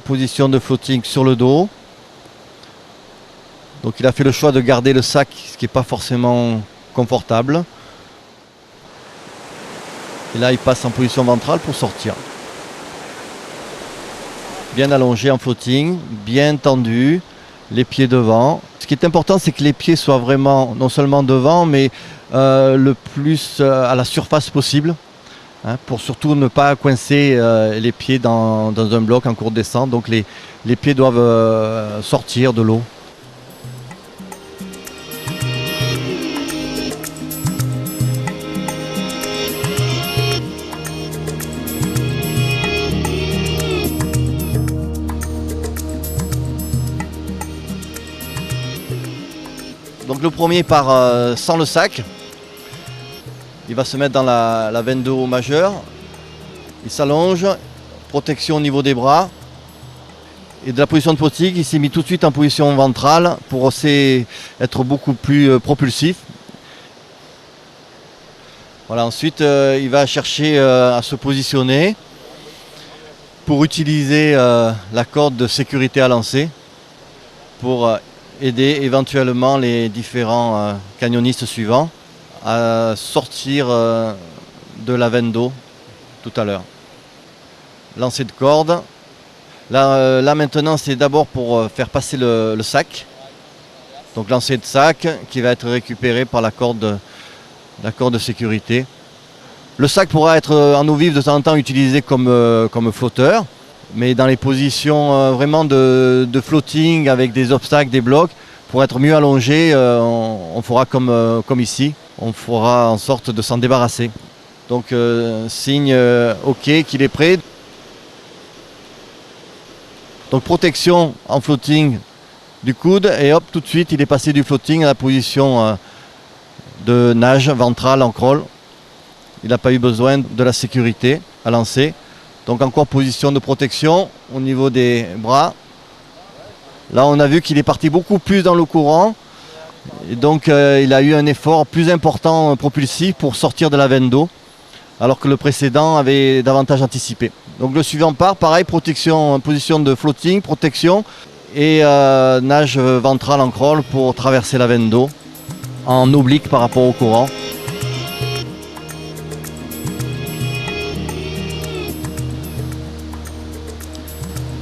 position de floating sur le dos. Donc il a fait le choix de garder le sac, ce qui n'est pas forcément confortable. Et là il passe en position ventrale pour sortir. Bien allongé en floating, bien tendu, les pieds devant. Ce qui est important, c'est que les pieds soient vraiment non seulement devant, mais le plus à la surface possible, hein, pour surtout ne pas coincer les pieds dans un bloc en courte descente. Donc les pieds doivent sortir de l'eau. Donc le premier part sans le sac. Il va se mettre dans la veine de haut majeure. Il s'allonge, protection au niveau des bras. Et de la position de floating, il s'est mis tout de suite en position ventrale pour être beaucoup plus propulsif. Voilà, ensuite il va chercher à se positionner pour utiliser la corde de sécurité à lancer pour aider éventuellement les différents canyonistes suivants à sortir de la veine d'eau tout à l'heure. Lancer de corde. Là maintenant c'est d'abord pour faire passer le sac. Donc lancer de sac qui va être récupéré par la corde de sécurité. Le sac pourra être en eau vive de temps en temps utilisé comme flotteur. Mais dans les positions vraiment de floating avec des obstacles, des blocs, pour être mieux allongé, on fera comme ici, on fera en sorte de s'en débarrasser. Donc signe OK qu'il est prêt. Donc protection en floating du coude et hop, tout de suite il est passé du floating à la position de nage ventrale en crawl. Il n'a pas eu besoin de la sécurité à lancer. Donc encore position de protection au niveau des bras. Là on a vu qu'il est parti beaucoup plus dans le courant. Et donc il a eu un effort plus important propulsif pour sortir de la veine d'eau. Alors que le précédent avait davantage anticipé. Donc le suivant part, pareil, protection, position de floating, protection. Et nage ventrale en crawl pour traverser la veine d'eau. En oblique par rapport au courant.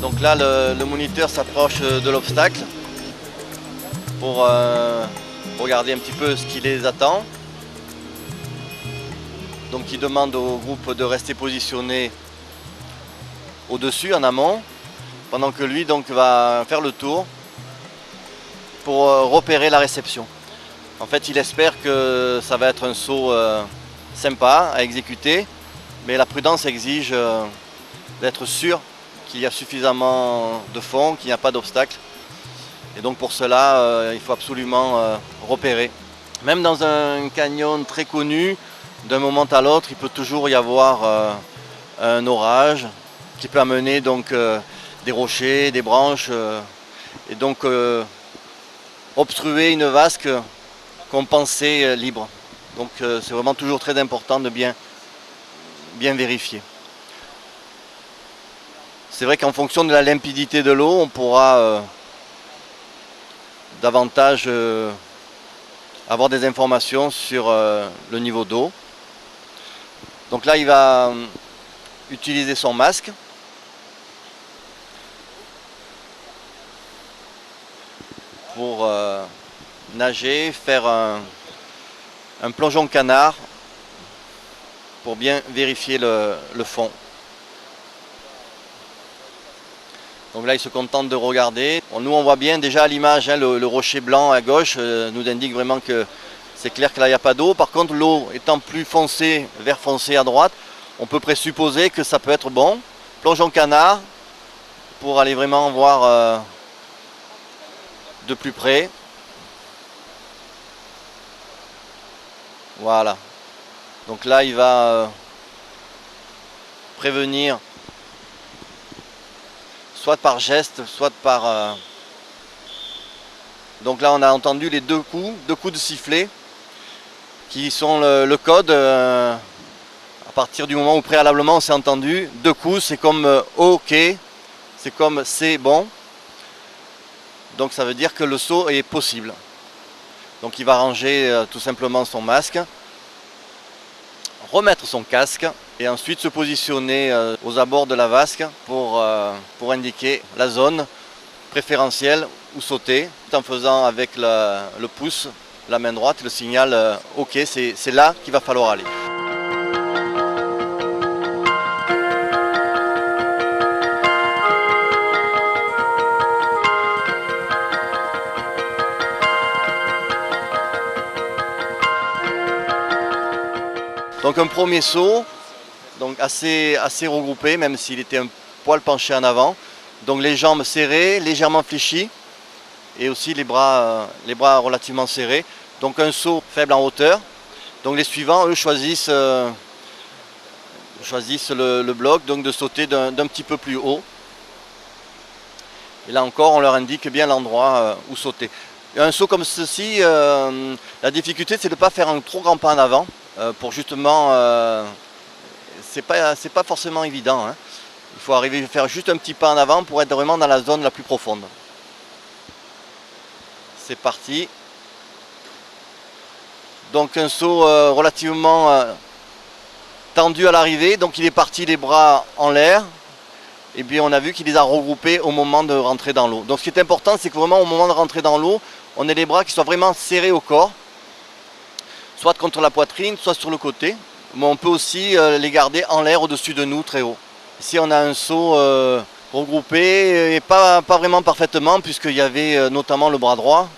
Donc là, le moniteur s'approche de l'obstacle pour regarder un petit peu ce qui les attend. Donc il demande au groupe de rester positionné au-dessus, en amont, pendant que lui donc, va faire le tour pour repérer la réception. En fait, il espère que ça va être un saut sympa à exécuter, mais la prudence exige d'être sûr qu'il y a suffisamment de fond, qu'il n'y a pas d'obstacle. Et donc pour cela, il faut absolument repérer. Même dans un canyon très connu, d'un moment à l'autre, il peut toujours y avoir un orage qui peut amener donc, des rochers, des branches, et donc obstruer une vasque qu'on pensait libre. Donc c'est vraiment toujours très important de bien vérifier. C'est vrai qu'en fonction de la limpidité de l'eau, on pourra davantage avoir des informations sur le niveau d'eau. Donc là, il va utiliser son masque pour nager, faire un plongeon canard pour bien vérifier le fond. Donc là, il se contente de regarder. Bon, nous, on voit bien déjà à l'image, hein, le rocher blanc à gauche nous indique vraiment que c'est clair que là, il n'y a pas d'eau. Par contre, l'eau étant plus foncée, vert foncé à droite, on peut présupposer que ça peut être bon. Plongeon canard pour aller vraiment voir de plus près. Voilà. Donc là, il va prévenir soit par geste, soit par... Donc là, on a entendu les deux coups de sifflet qui sont le code. À partir du moment où préalablement on s'est entendu, deux coups, c'est comme OK, c'est comme c'est bon. Donc ça veut dire que le saut est possible. Donc il va ranger tout simplement son masque, remettre son casque et ensuite se positionner aux abords de la vasque pour indiquer la zone préférentielle où sauter, tout en faisant avec le pouce, la main droite, le signal OK, c'est là qu'il va falloir aller. Donc un premier saut, donc assez regroupé, même s'il était un poil penché en avant. Donc les jambes serrées, légèrement fléchies et aussi les bras relativement serrés. Donc un saut faible en hauteur. Donc les suivants, eux, choisissent le bloc, donc de sauter d'un petit peu plus haut. Et là encore, on leur indique bien l'endroit où sauter. Et un saut comme ceci, la difficulté, c'est de ne pas faire un trop grand pas en avant. Pour justement, c'est pas forcément évident, hein. Il faut arriver à faire juste un petit pas en avant pour être vraiment dans la zone la plus profonde. C'est parti. Donc un saut relativement tendu à l'arrivée, donc il est parti les bras en l'air. Et bien on a vu qu'il les a regroupés au moment de rentrer dans l'eau. Donc ce qui est important, c'est que vraiment au moment de rentrer dans l'eau, on ait les bras qui soient vraiment serrés au corps, soit contre la poitrine, soit sur le côté. Mais on peut aussi les garder en l'air au-dessus de nous, très haut. Ici on a un saut regroupé, et pas vraiment parfaitement, puisqu'il y avait notamment le bras droit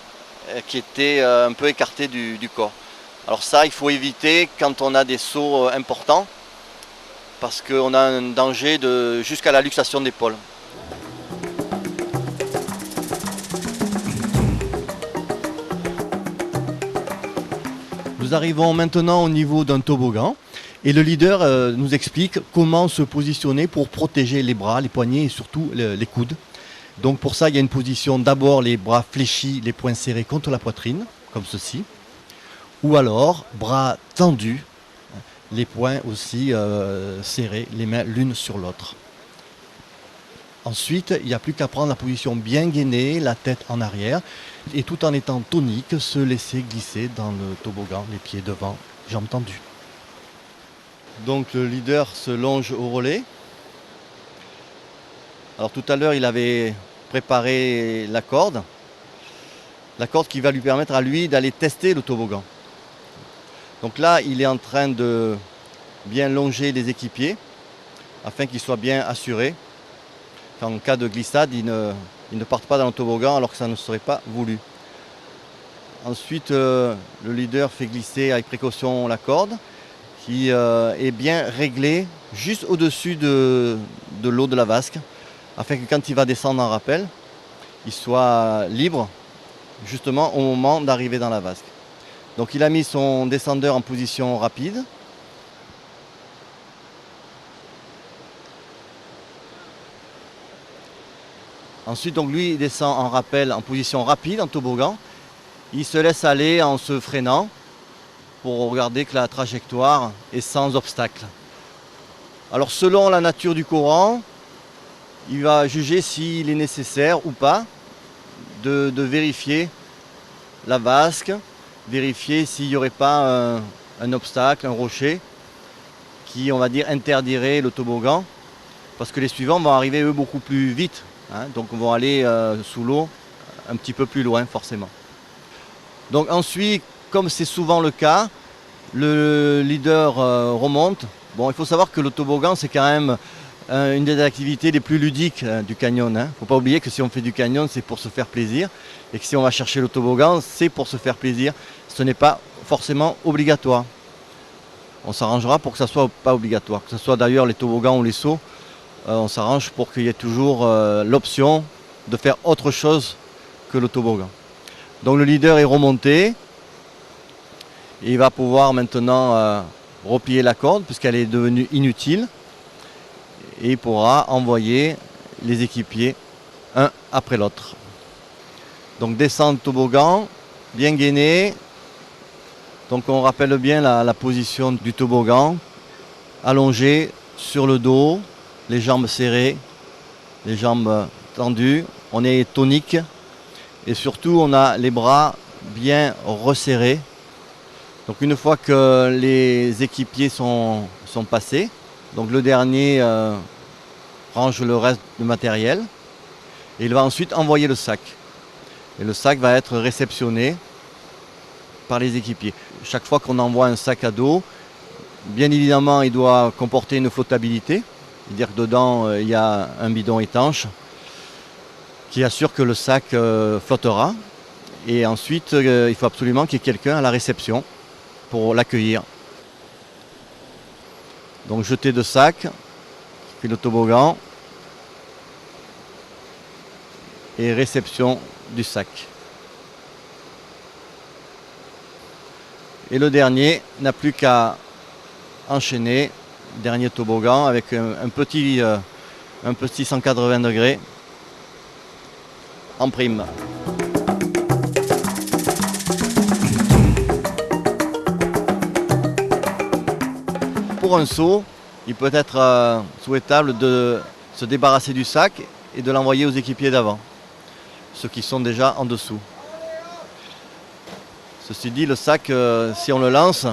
qui était un peu écarté du corps. Alors ça, il faut éviter quand on a des sauts importants, parce qu'on a un danger jusqu'à la luxation d'épaule. Nous arrivons maintenant au niveau d'un toboggan et le leader nous explique comment se positionner pour protéger les bras, les poignets et surtout les coudes. Donc pour ça, il y a une position d'abord les bras fléchis, les poings serrés contre la poitrine, comme ceci. Ou alors bras tendus, les poings aussi serrés, les mains l'une sur l'autre. Ensuite, il n'y a plus qu'à prendre la position bien gainée, la tête en arrière, et tout en étant tonique, se laisser glisser dans le toboggan, les pieds devant, jambes tendues. Donc le leader se longe au relais. Alors tout à l'heure, il avait préparé la corde qui va lui permettre à lui d'aller tester le toboggan. Donc là, il est en train de bien longer les équipiers afin qu'ils soient bien assurés qu'en cas de glissade, ils ne partent pas dans le toboggan alors que ça ne serait pas voulu. Ensuite, le leader fait glisser avec précaution la corde qui est bien réglée juste au-dessus de l'eau de la vasque afin que quand il va descendre en rappel, il soit libre justement au moment d'arriver dans la vasque. Donc il a mis son descendeur en position rapide. Ensuite, donc lui, il descend en rappel en position rapide, en toboggan. Il se laisse aller en se freinant pour regarder que la trajectoire est sans obstacle. Alors selon la nature du courant, il va juger s'il est nécessaire ou pas de vérifier la vasque, vérifier s'il n'y aurait pas un obstacle, un rocher qui, on va dire, interdirait le toboggan parce que les suivants vont arriver eux beaucoup plus vite, hein, donc vont aller sous l'eau un petit peu plus loin forcément. Donc ensuite, comme c'est souvent le cas, le leader remonte. Bon, il faut savoir que le toboggan c'est quand même une des activités les plus ludiques du canyon. Il ne faut pas oublier que si on fait du canyon, c'est pour se faire plaisir. Et que si on va chercher le toboggan, c'est pour se faire plaisir. Ce n'est pas forcément obligatoire. On s'arrangera pour que ça ne soit pas obligatoire. Que ce soit d'ailleurs les toboggans ou les sauts, on s'arrange pour qu'il y ait toujours l'option de faire autre chose que le toboggan. Donc le leader est remonté. Et il va pouvoir maintenant replier la corde puisqu'elle est devenue inutile. Et il pourra envoyer les équipiers un après l'autre. Donc descendre toboggan, bien gainé. Donc on rappelle bien la position du toboggan, allongé sur le dos, les jambes serrées, les jambes tendues, on est tonique et surtout on a les bras bien resserrés. Donc une fois que les équipiers sont passés, donc le dernier range le reste du matériel et il va ensuite envoyer le sac. Et le sac va être réceptionné par les équipiers. Chaque fois qu'on envoie un sac à dos, bien évidemment il doit comporter une flottabilité, c'est-à-dire que dedans il y a un bidon étanche qui assure que le sac flottera. Et ensuite il faut absolument qu'il y ait quelqu'un à la réception pour l'accueillir. Donc jeter de sac, puis le toboggan et réception du sac. Et le dernier n'a plus qu'à enchaîner, dernier toboggan avec un petit 180 degrés en prime. Pour un saut, il peut être souhaitable de se débarrasser du sac et de l'envoyer aux équipiers d'avant, ceux qui sont déjà en dessous. Ceci dit, le sac, si on le lance,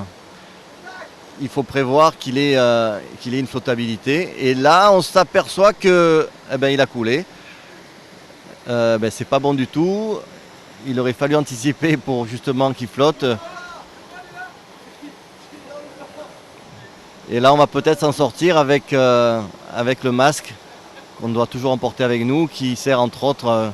il faut prévoir qu'il ait une flottabilité. Et là, on s'aperçoit que, il a coulé. C'est pas bon du tout. Il aurait fallu anticiper pour justement qu'il flotte. Et là, on va peut-être s'en sortir avec le masque qu'on doit toujours emporter avec nous, qui sert entre autres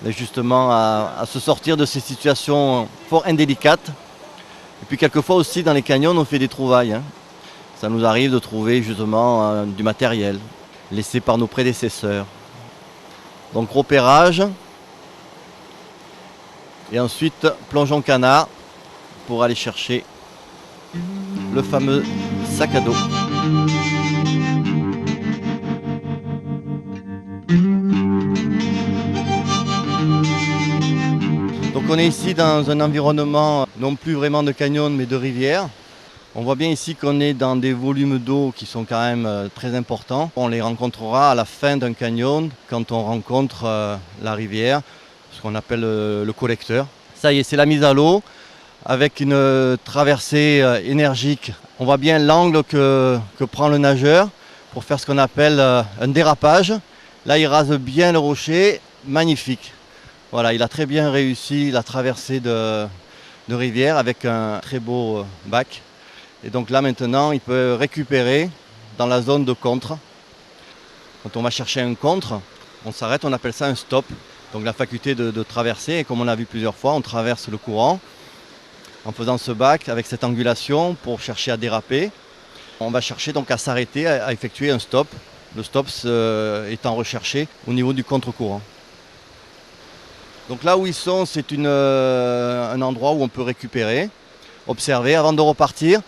justement à se sortir de ces situations fort indélicates. Et puis quelquefois aussi dans les canyons, on fait des trouvailles. Hein. Ça nous arrive de trouver justement du matériel laissé par nos prédécesseurs. Donc repérage. Et ensuite plongeon canard pour aller chercher le fameux sac à dos. Donc on est ici dans un environnement non plus vraiment de canyon mais de rivière. On voit bien ici qu'on est dans des volumes d'eau qui sont quand même très importants. On les rencontrera à la fin d'un canyon quand on rencontre la rivière, ce qu'on appelle le collecteur. Ça y est, c'est la mise à l'eau avec une traversée énergique. On voit bien l'angle que prend le nageur pour faire ce qu'on appelle un dérapage. Là, il rase bien le rocher, magnifique. Voilà, il a très bien réussi la traversée de rivière avec un très beau bac. Et donc là maintenant, il peut récupérer dans la zone de contre. Quand on va chercher un contre, on s'arrête, on appelle ça un stop. Donc la faculté de traverser, et comme on l'a vu plusieurs fois, on traverse le courant en faisant ce bac avec cette angulation pour chercher à déraper. On va chercher donc à s'arrêter, à effectuer un stop. Le stop étant recherché au niveau du contre-courant. Donc là où ils sont, c'est un endroit où on peut récupérer, observer avant de repartir.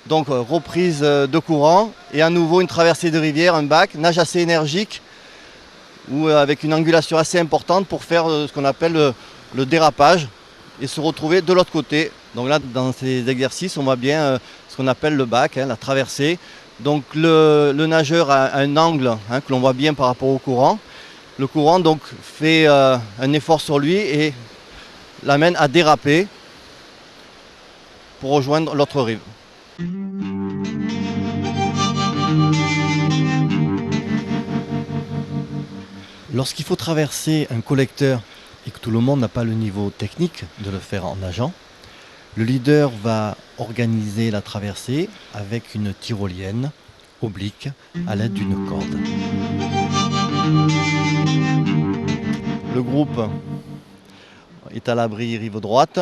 Donc reprise de courant et à nouveau une traversée de rivière, un bac, nage assez énergique ou avec une angulation assez importante pour faire ce qu'on appelle le dérapage et se retrouver de l'autre côté. Donc là, dans ces exercices, on voit bien ce qu'on appelle le bac, la traversée. Donc le nageur a un angle que l'on voit bien par rapport au courant. Le courant donc fait un effort sur lui et l'amène à déraper pour rejoindre l'autre rive. Lorsqu'il faut traverser un collecteur et que tout le monde n'a pas le niveau technique de le faire en nageant, le leader va organiser la traversée avec une tyrolienne oblique à l'aide d'une corde. Le groupe est à l'abri rive droite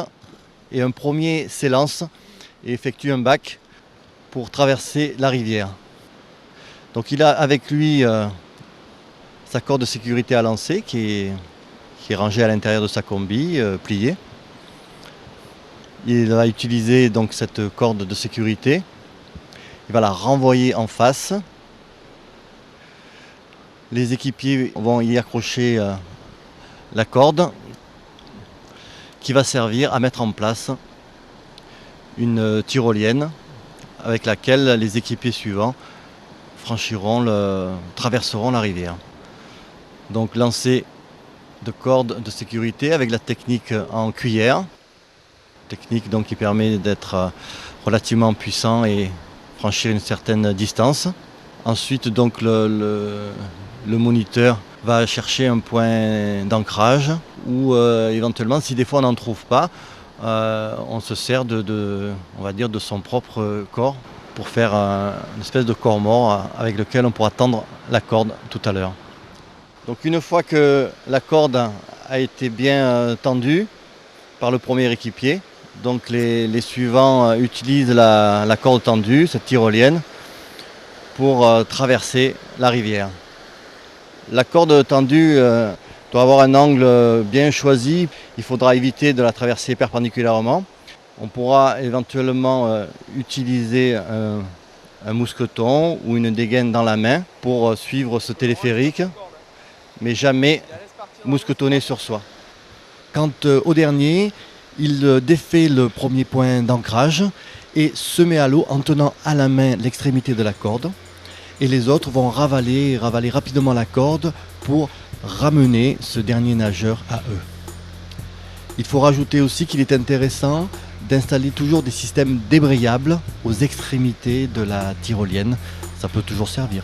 et un premier s'élance et effectue un bac pour traverser la rivière. Donc il a avec lui sa corde de sécurité à lancer qui est rangée à l'intérieur de sa combi, pliée. Il va utiliser donc cette corde de sécurité. Il va la renvoyer en face. Les équipiers vont y accrocher la corde qui va servir à mettre en place une tyrolienne avec laquelle les équipiers suivants traverseront la rivière. Donc lancer de corde de sécurité avec la technique en cuillère. Technique donc qui permet d'être relativement puissant et franchir une certaine distance. Ensuite donc le moniteur va chercher un point d'ancrage ou éventuellement si des fois on n'en trouve pas, on se sert on va dire de son propre corps pour faire une espèce de corps mort avec lequel on pourra tendre la corde tout à l'heure. Donc une fois que la corde a été bien tendue par le premier équipier, donc les suivants utilisent la corde tendue, cette tyrolienne, pour traverser la rivière. La corde tendue doit avoir un angle bien choisi. Il faudra éviter de la traverser perpendiculairement. On pourra éventuellement utiliser un mousqueton ou une dégaine dans la main pour suivre ce téléphérique, mais jamais mousquetonner sur soi. Quant au dernier, il défait le premier point d'ancrage et se met à l'eau en tenant à la main l'extrémité de la corde. Et les autres vont ravaler rapidement la corde pour ramener ce dernier nageur à eux. Il faut rajouter aussi qu'il est intéressant d'installer toujours des systèmes débrayables aux extrémités de la tyrolienne. Ça peut toujours servir.